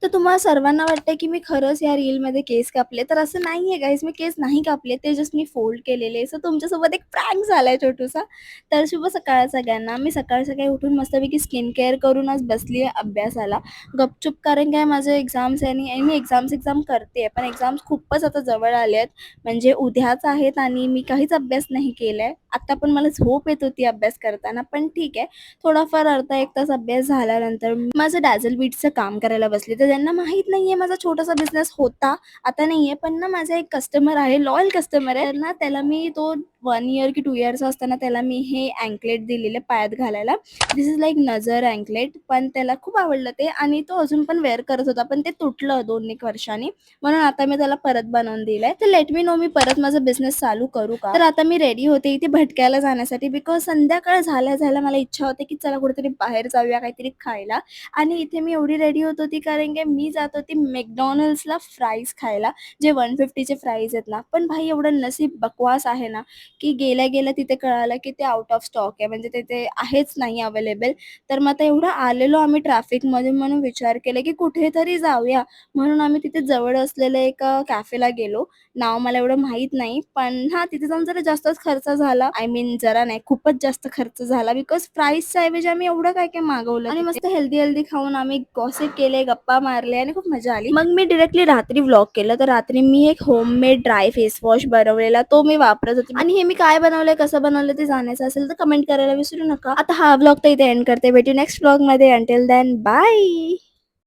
तर तुम्हाला सर्वांना वाटतं की मी खरंच या रीलमध्ये केस कापले, तर असं नाहीये गाईज, मी केस नाही कापले. ते जस्ट मी फोल्ड केलेले. सो तुमच्यासोबत एक प्रँक झालाय छोटूसा. तर शुभ सकाळ सगळ्यांना. मी सकाळी उठून मस्तपैकी स्किन केअर करून आज बसली आहे अभ्यासाला गपचूप. कारण काय माझे एक्झाम्स आहे आणि मी एक्झाम करते पण एक्झाम्स खूपच आता जवळ आले आहेत. म्हणजे उद्याच आहेत आणि मी काहीच अभ्यास नाही केलाय. आता पण मला झोप येत होती अभ्यास करताना, पण ठीक आहे. थोडाफार अर्धा 1 तास अभ्यास झाल्यानंतर माझं डॅझल बीट्सचं काम करायला बसले. तर त्यांना माहीत नाहीये माझा छोटासा बिझनेस होता, आता नाहीये. पण ना माझा एक कस्टमर आहे, लॉयल कस्टमर आहे. तर ना त्याला मी तो 1 इयर की 2 इयर्सचा असताना त्याला मी हे अँकलेट दिलेले पायात घालायला. दिस इज लाइक नजर अँकलेट. पण त्याला खूप आवडलं ते आणि तो अजून पण वेअर करत होता. पण ते तुटलं 2-1 वर्षांनी. म्हणून आता मी त्याला परत बनवून दिलंय. तर लेट मी नो मी परत माझा बिझनेस चालू करू का? तर आता मी रेडी होते इथे भटक्याला जाण्यासाठी बिकॉज संध्याकाळ झाल्या मला इच्छा होते की चला कुठेतरी बाहेर जाऊया काहीतरी खायला. आणि इथे मी एवढी रेडी होत होती कारण की मी जात होती मॅकडॉनल्ड्सला फ्राईज खायला, जे 150चे फ्राईज आहेत ना. पण भाई एवढं नशीब बकवास आहे ना, की गेल्या तिथे कळालं की ते आउट ऑफ स्टॉक आहे, म्हणजे तिथे आहेच नाही अवेलेबल. तर मग आता एवढं आलेलो आम्ही ट्रॅफिकमधून म्हणून विचार केला की कुठेतरी जाऊया. म्हणून आम्ही तिथे जवळ असलेल्या एका कॅफेला गेलो. नाव मला एवढं माहीत नाही, पण हां, तिथे जाऊन जरा जास्तच खर्च झाला. आय मीन जरा नाही, खूपच जास्त खर्च झाला बिकॉज फ्राईजच्या ऐवजी आम्ही एवढं काय मागवलं आणि मस्त हेल्दी खाऊन आम्ही गॉसिप केले, गप्पा मारले आणि खूप मजा आली. मग मी डायरेक्टली रात्री व्लॉग केलं. तर रात्री मी एक होममेड ड्राय फेस वॉश बनवलेला, तो मी वापरत होते. आणि हे मी काय बनवलंय, कसं बनवलं ते जाणायचं असेल तर कमेंट करायला विसरू नका. आता हा व्लॉग तर इथे एंड करते. भेटू नेक्स्ट व्लॉगमध्ये. Until then bye.